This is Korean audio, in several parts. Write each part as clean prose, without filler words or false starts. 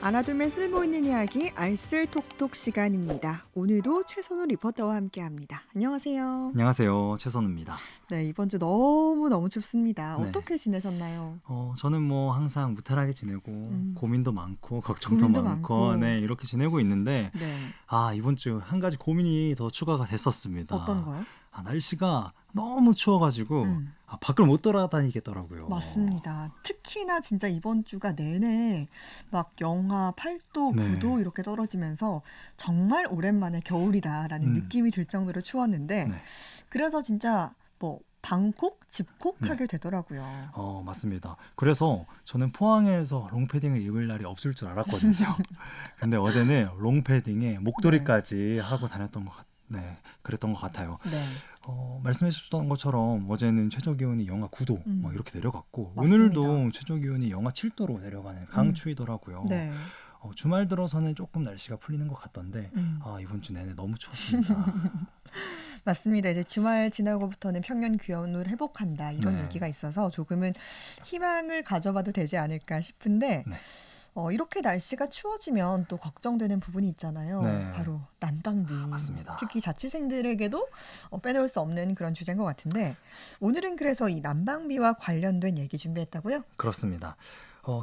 알아두면 쓸모있는 이야기 알쓸톡톡 시간입니다. 오늘도 최선우 리포터와 함께합니다. 안녕하세요. 안녕하세요. 최선우입니다. 네, 이번 주 너무너무 춥습니다. 네. 어떻게 지내셨나요? 저는 뭐 항상 무탈하게 지내고 고민도 많고 걱정도 고민도 많고 많고. 네, 이렇게 지내고 있는데 네, 이번 주 한 가지 고민이 더 추가가 됐었습니다. 어떤 거요? 날씨가 너무 추워가지고 음. 밖을 못 돌아다니겠더라고요. 맞습니다. 특히나 진짜 이번 주가 내내 막 영하 8도, 네. 9도 이렇게 떨어지면서 정말 오랜만에 겨울이다라는 음. 느낌이 들 정도로 추웠는데 네. 그래서 진짜 뭐 방콕, 집콕 네. 하게 되더라고요. 맞습니다. 그래서 저는 포항에서 롱패딩을 입을 날이 없을 줄 알았거든요. 근데 어제는 롱패딩에 목도리까지 하고 다녔던 네, 그랬던 것 같아요. 네. 말씀해 주셨던 것처럼 어제는 최저 기온이 영하 9도 막 이렇게 내려갔고 맞습니다. 오늘도 최저 기온이 영하 7도로 내려가는 강추위더라고요. 네. 주말 들어서는 조금 날씨가 풀리는 것 같던데 이번 주 내내 너무 추웠습니다. 맞습니다. 이제 주말 지나고부터는 평년 기온을 회복한다 이런 네. 얘기가 있어서 조금은 희망을 가져봐도 되지 않을까 싶은데 네. 이렇게 날씨가 추워지면 또 걱정되는 부분이 있잖아요. 네. 바로 난방비. 맞습니다. 특히 자취생들에게도 빼놓을 수 없는 그런 주제인 것 같은데 오늘은 그래서 이 난방비와 관련된 얘기 준비했다고요? 그렇습니다.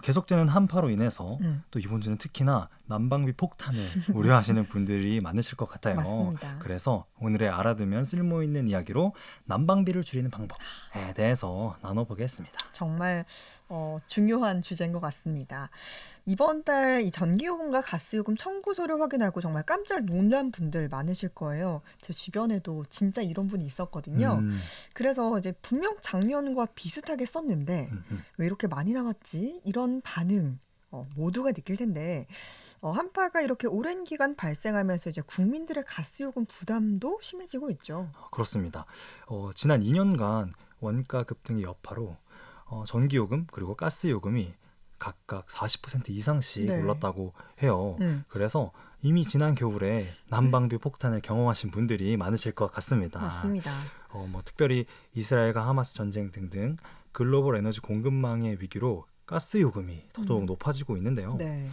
계속되는 한파로 인해서 또 이번 주는 특히나 난방비 폭탄을 우려하시는 분들이 많으실 것 같아요. 맞습니다. 그래서 오늘의 알아두면 쓸모있는 이야기로 난방비를 줄이는 방법에 대해서 나눠보겠습니다. 정말 중요한 주제인 것 같습니다. 이번 달 이 전기요금과 가스요금 청구서를 확인하고 정말 깜짝 놀란 분들 많으실 거예요. 제 주변에도 진짜 이런 분이 있었거든요. 그래서 이제 분명 작년과 비슷하게 썼는데 왜 이렇게 많이 나왔지? 이런 반응 모두가 느낄 텐데 한파가 이렇게 오랜 기간 발생하면서 이제 국민들의 가스요금 부담도 심해지고 있죠. 그렇습니다. 지난 2년간 원가 급등의 여파로 전기요금 그리고 가스요금이 각각 40% 이상씩 네. 올랐다고 해요. 그래서 이미 지난 겨울에 난방비 폭탄을 경험하신 분들이 많으실 것 같습니다. 맞습니다. 특별히 이스라엘과 하마스 전쟁 등등 글로벌 에너지 공급망의 위기로 가스 요금이 더더욱 높아지고 있는데요. 네.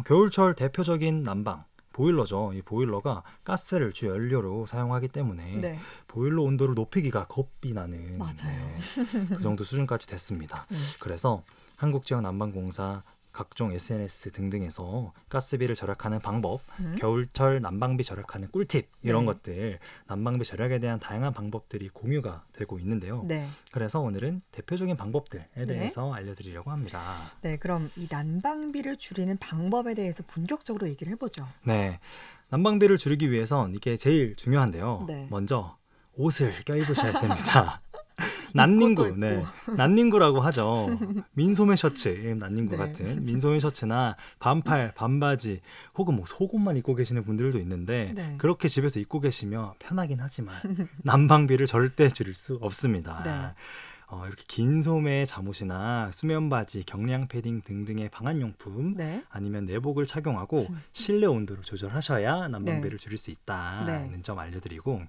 겨울철 대표적인 난방 보일러죠. 이 보일러가 가스를 주 연료로 사용하기 때문에 네. 보일러 온도를 높이기가 겁이 나는 맞아요. 그 정도 수준까지 됐습니다. 그래서 한국지역난방공사 각종 SNS 등등에서 가스비를 절약하는 방법, 겨울철 난방비 절약하는 꿀팁 이런 네. 것들 난방비 절약에 대한 다양한 방법들이 공유가 되고 있는데요. 네. 그래서 오늘은 대표적인 방법들에 대해서 알려드리려고 합니다. 네, 그럼 이 난방비를 줄이는 방법에 대해서 본격적으로 얘기를 해보죠. 네, 난방비를 줄이기 위해선 이게 제일 중요한데요. 네. 먼저 옷을 껴입으셔야 됩니다. 입고 난닝구, 또 네, 입고. 난닝구라고 하죠. 민소매 셔츠, 난닝구 네. 같은 민소매 셔츠나 반팔, 반바지, 혹은 뭐 속옷만 입고 계시는 분들도 있는데 네. 그렇게 집에서 입고 계시면 편하긴 하지만 난방비를 절대 줄일 수 없습니다. 네. 이렇게 긴 소매 잠옷이나 수면 바지, 경량 패딩 등등의 방한용품 네. 아니면 내복을 착용하고 실내 온도를 조절하셔야 난방비를 네. 줄일 수 있다는 네. 점 알려드리고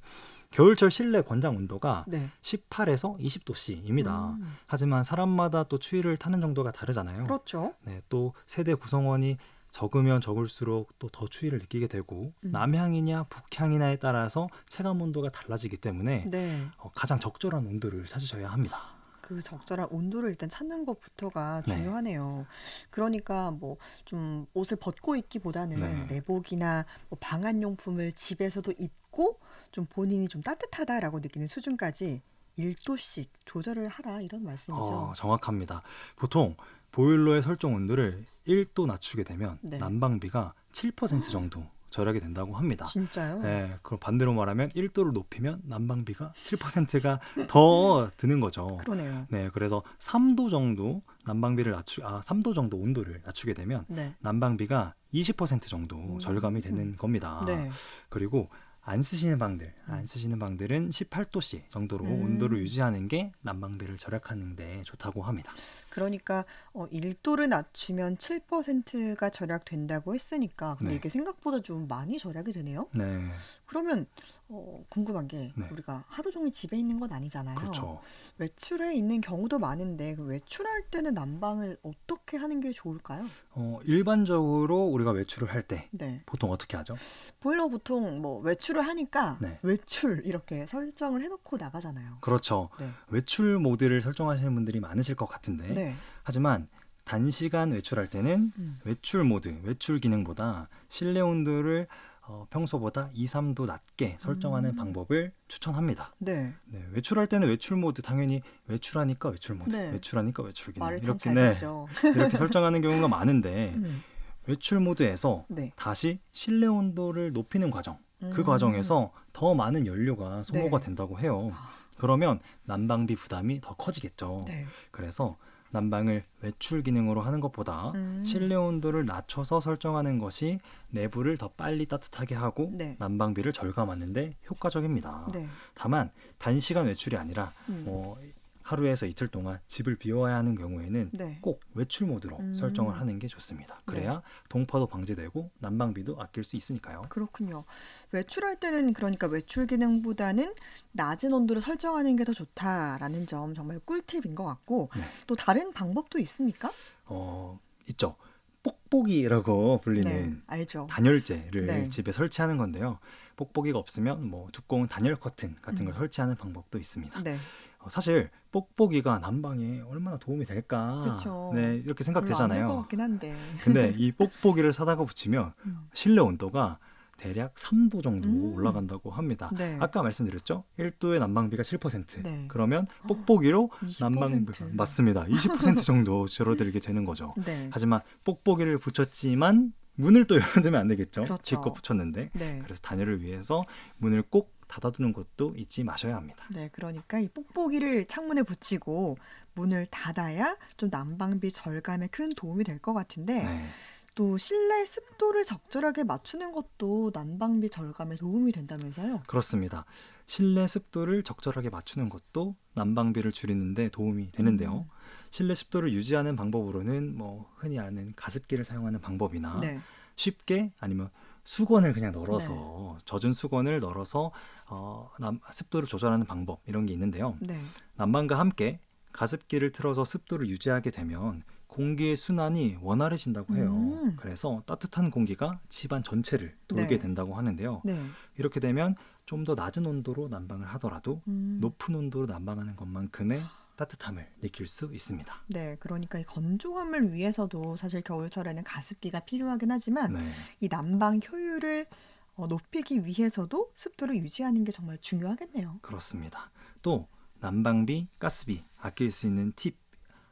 겨울철 실내 권장 온도가 네. 18에서 20도씨입니다. 하지만 사람마다 또 추위를 타는 정도가 다르잖아요. 그렇죠. 네, 또 세대 구성원이 적으면 적을수록 또 더 추위를 느끼게 되고 남향이냐 북향이냐에 따라서 체감 온도가 달라지기 때문에 네. 가장 적절한 온도를 찾으셔야 합니다. 그 적절한 온도를 일단 찾는 것부터가 네. 중요하네요. 그러니까 뭐 좀 옷을 벗고 입기보다는 네. 내복이나 뭐 방한용품을 집에서도 입고 좀 본인이 좀 따뜻하다라고 느끼는 수준까지 1도씩 조절을 하라 이런 말씀이죠. 정확합니다. 보통 보일러의 설정 온도를 1도 낮추게 되면 네. 난방비가 7% 정도 절약이 된다고 합니다. 진짜요? 네, 그럼 반대로 말하면 1도를 높이면 난방비가 7%가 더 드는 거죠. 그러네요. 네, 그래서 3도 정도 난방비를 3도 정도 온도를 낮추게 되면 네. 난방비가 20% 정도 절감이 되는 겁니다. 네. 그리고 안 쓰시는 방들은 18도씨 정도로 온도를 유지하는 게 난방비를 절약하는 데 좋다고 합니다. 그러니까 1도를 낮추면 7%가 절약된다고 했으니까 근데 네. 이게 생각보다 좀 많이 절약이 되네요. 네, 그러면 궁금한 게 네. 우리가 하루 종일 집에 있는 건 아니잖아요. 그렇죠. 외출해 있는 경우도 많은데 그 외출할 때는 난방을 어떻게 하는 게 좋을까요? 일반적으로 우리가 외출을 할 때 네. 보통 어떻게 하죠? 보일러 보통 뭐 외출을 하니까 네. 외출 이렇게 설정을 해놓고 나가잖아요. 그렇죠. 네. 외출 모드를 설정하시는 분들이 많으실 것 같은데 네. 하지만 단시간 외출할 때는 음. 외출 모드, 외출 기능보다 실내 온도를 평소보다 2, 3도 낮게 설정하는 방법을 추천합니다. 네. 네, 외출할 때는 외출 모드 당연히 외출하니까 외출 모드, 네. 외출하니까 외출 기능 말을 참 이렇게 잘 네, 듣죠. 이렇게 설정하는 경우가 많은데 음. 외출 모드에서 네. 다시 실내 온도를 높이는 과정, 그 음. 과정에서 더 많은 연료가 소모가 네. 된다고 해요. 아, 그러면 난방비 부담이 더 커지겠죠. 네. 그래서 난방을 외출 기능으로 하는 것보다 실내 온도를 낮춰서 설정하는 것이 내부를 더 빨리 따뜻하게 하고 네. 난방비를 절감하는 데 효과적입니다. 네. 다만 단시간 외출이 아니라 음. 하루에서 이틀 동안 집을 비워야 하는 경우에는 네. 꼭 외출 모드로 설정을 하는 게 좋습니다. 그래야 동파도 방지되고 난방비도 아낄 수 있으니까요. 그렇군요. 외출할 때는 그러니까 외출 기능보다는 낮은 온도를 설정하는 게 더 좋다라는 점 정말 꿀팁인 것 같고 네. 또 다른 방법도 있습니까? 있죠. 뽁뽁이라고 불리는 네, 알죠. 단열재를 네. 집에 설치하는 건데요. 뽁뽁이가 없으면 뭐 두꺼운 단열 커튼 같은 걸 설치하는 방법도 있습니다. 네. 사실 뽁뽁이가 난방에 얼마나 도움이 될까? 그렇죠. 네, 이렇게 별로 안될것 생각되잖아요. 같긴 한데. 근데 이 뽁뽁이를 사다가 붙이면 음. 실내 온도가 대략 3도 정도 음. 올라간다고 합니다. 네. 아까 말씀드렸죠? 1도의 난방비가 7%. 네. 그러면 뽁뽁이로 20%. 난방비가 맞습니다. 20% 정도 줄어들게 되는 거죠. 네. 하지만 뽁뽁이를 붙였지만 문을 또 열어두면 안 되겠죠. 그렇죠. 기껏 붙였는데. 네. 그래서 단열을 위해서 문을 꼭 닫아두는 것도 잊지 마셔야 합니다. 네, 그러니까 이 뽁뽁이를 창문에 붙이고 문을 닫아야 좀 난방비 절감에 큰 도움이 될 것 같은데 네. 또 실내 습도를 적절하게 맞추는 것도 난방비 절감에 도움이 된다면서요? 그렇습니다. 실내 습도를 적절하게 맞추는 것도 난방비를 줄이는 데 도움이 되는데요. 실내 습도를 유지하는 방법으로는 뭐 흔히 아는 가습기를 사용하는 방법이나 네. 쉽게 아니면 수건을 그냥 널어서 젖은 수건을 널어서 습도를 조절하는 방법 이런 게 있는데요. 네. 난방과 함께 가습기를 틀어서 습도를 유지하게 되면 공기의 순환이 원활해진다고 해요. 그래서 따뜻한 공기가 집안 전체를 돌게 네. 된다고 하는데요. 네. 이렇게 되면 좀 더 낮은 온도로 난방을 하더라도 높은 온도로 난방하는 것만큼의 따뜻함을 느낄 수 있습니다. 네, 그러니까 이 건조함을 위해서도 사실 겨울철에는 가습기가 필요하긴 하지만 네, 이 난방 효율을 높이기 위해서도 습도를 유지하는 게 정말 중요하겠네요. 그렇습니다. 또 난방비, 가스비 아낄 수 있는 팁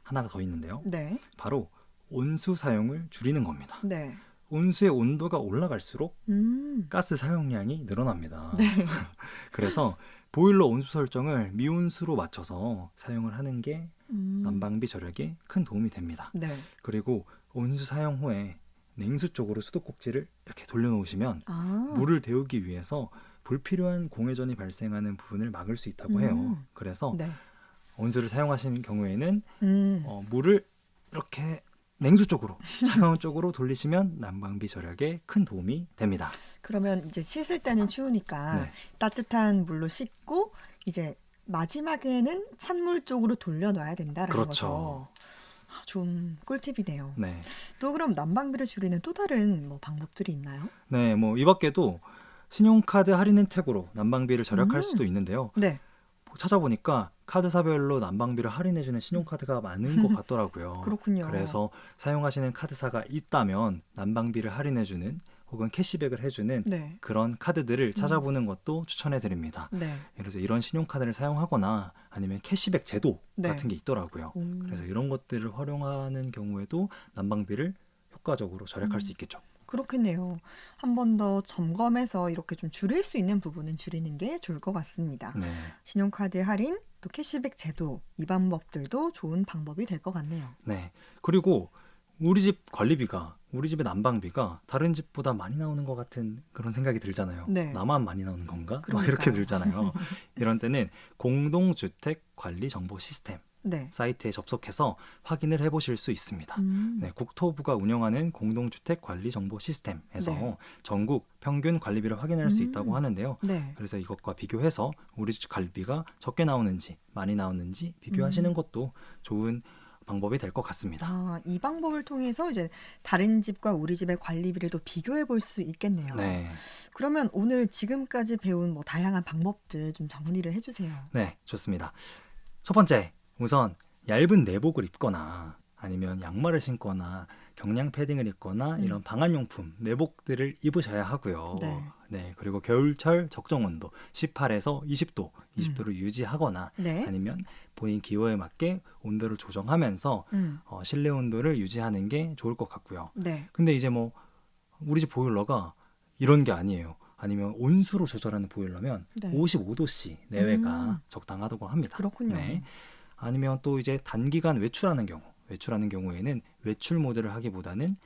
하나가 더 있는데요. 네. 바로 온수 사용을 줄이는 겁니다. 네. 온수의 온도가 올라갈수록 음. 가스 사용량이 늘어납니다. 네. 그래서 보일러 온수 설정을 미온수로 맞춰서 사용을 하는 게 음. 난방비 절약에 큰 도움이 됩니다. 네. 그리고 온수 사용 후에 냉수 쪽으로 수도꼭지를 이렇게 돌려놓으시면 아. 물을 데우기 위해서 불필요한 공회전이 발생하는 부분을 막을 수 있다고 해요. 그래서 네. 온수를 사용하시는 경우에는 음. 물을 이렇게 냉수 쪽으로 차가운 쪽으로 돌리시면 난방비 절약에 큰 도움이 됩니다. 그러면 이제 씻을 때는 추우니까 네. 따뜻한 물로 씻고 이제 마지막에는 찬물 쪽으로 돌려놔야 된다라는 그렇죠. 거죠. 좋은 꿀팁이네요. 네, 또 그럼 난방비를 줄이는 또 다른 뭐 방법들이 있나요? 네, 뭐 이 밖에도 신용카드 할인 혜택으로 난방비를 절약할 수도 있는데요. 네. 찾아보니까 카드사별로 난방비를 할인해주는 신용카드가 많은 것 같더라고요. 그렇군요. 그래서 사용하시는 카드사가 있다면 난방비를 할인해주는 혹은 캐시백을 해주는 네. 그런 카드들을 찾아보는 것도 추천해드립니다. 네. 그래서 이런 신용카드를 사용하거나 아니면 캐시백 제도 네. 같은 게 있더라고요. 그래서 이런 것들을 활용하는 경우에도 난방비를 효과적으로 절약할 수 있겠죠. 그렇겠네요. 한 번 더 점검해서 이렇게 좀 줄일 수 있는 부분은 줄이는 게 좋을 것 같습니다. 네. 신용카드 할인, 또 캐시백 제도, 이 방법들도 좋은 방법이 될 것 같네요. 네. 그리고 우리 집 관리비가, 우리 집의 난방비가 다른 집보다 많이 나오는 것 같은 그런 생각이 들잖아요. 네. 나만 많이 나오는 건가? 막 그러니까요. 이렇게 들잖아요. 이런 때는 공동주택 관리 정보 시스템 네. 사이트에 접속해서 확인을 해보실 수 있습니다. 네, 국토부가 운영하는 공동주택 관리 정보 시스템에서 네. 전국 평균 관리비를 확인할 수 있다고 하는데요. 네. 그래서 이것과 비교해서 우리 집 관리비가 적게 나오는지 많이 나오는지 비교하시는 것도 좋은 방법이 될 것 같습니다. 아, 이 방법을 통해서 이제 다른 집과 우리 집의 관리비를 또 비교해 볼 수 있겠네요. 네, 그러면 오늘 지금까지 배운 뭐 다양한 방법들 좀 정리를 해주세요. 네, 좋습니다. 첫 번째, 우선 얇은 내복을 입거나 아니면 양말을 신거나 경량 패딩을 입거나 이런 방한용품, 내복들을 입으셔야 하고요. 네. 네, 그리고 겨울철 적정 온도 18에서 20도를 유지하거나 네. 아니면 본인 기호에 맞게 온도를 조정하면서 실내 온도를 유지하는 게 좋을 것 같고요. 네. 근데 이제 뭐 우리 집 보일러가 이런 게 아니에요. 아니면 온수로 조절하는 보일러면 네. 55도씨 내외가 적당하다고 합니다. 그렇군요. 네. 아니면 또 이제 단기간 외출하는 경우에는 외출 모드를 하기보다는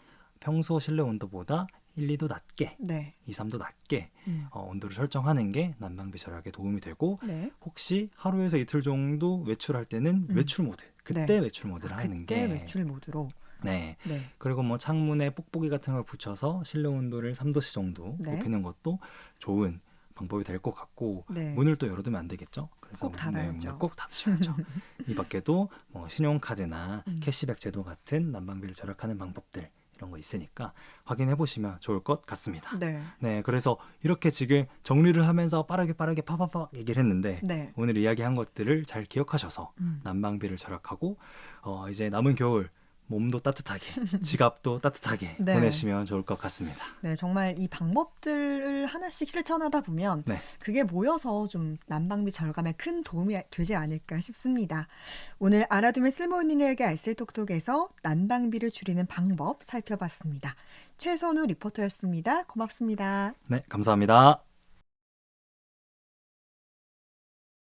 평소 실내 온도보다 1, 2도 낮게, 네. 2, 3도 낮게 온도를 설정하는 게 난방비 절약에 도움이 되고 네. 혹시 하루에서 이틀 정도 외출할 때는 외출 모드, 그때 네. 외출 모드를 하는 그때 게 외출 모드로. 네. 네. 그리고 뭐 창문에 뽁뽁이 같은 걸 붙여서 실내 온도를 3도씨 정도 네. 높이는 것도 좋은 방법이 될 것 같고 네. 문을 또 열어두면 안 되겠죠. 그래서 꼭 닫아야죠. 문을 꼭 닫으셔야죠. 이 밖에도 뭐 신용카드나 캐시백 제도 같은 난방비를 절약하는 방법들 이런 거 있으니까 확인해 보시면 좋을 것 같습니다. 네. 네, 그래서 이렇게 지금 정리를 하면서 빠르게 파파파 얘기를 했는데 네. 오늘 이야기한 것들을 잘 기억하셔서 난방비를 절약하고 이제 남은 겨울 몸도 따뜻하게 지갑도 따뜻하게 네. 보내시면 좋을 것 같습니다. 네, 정말 이 방법들을 하나씩 실천하다 보면 네. 그게 모여서 좀 난방비 절감에 큰 도움이 되지 않을까 싶습니다. 오늘 알아두면 쓸모있는 이야기 알쓸톡톡에서 난방비를 줄이는 방법 살펴봤습니다. 최선우 리포터였습니다. 고맙습니다. 네, 감사합니다.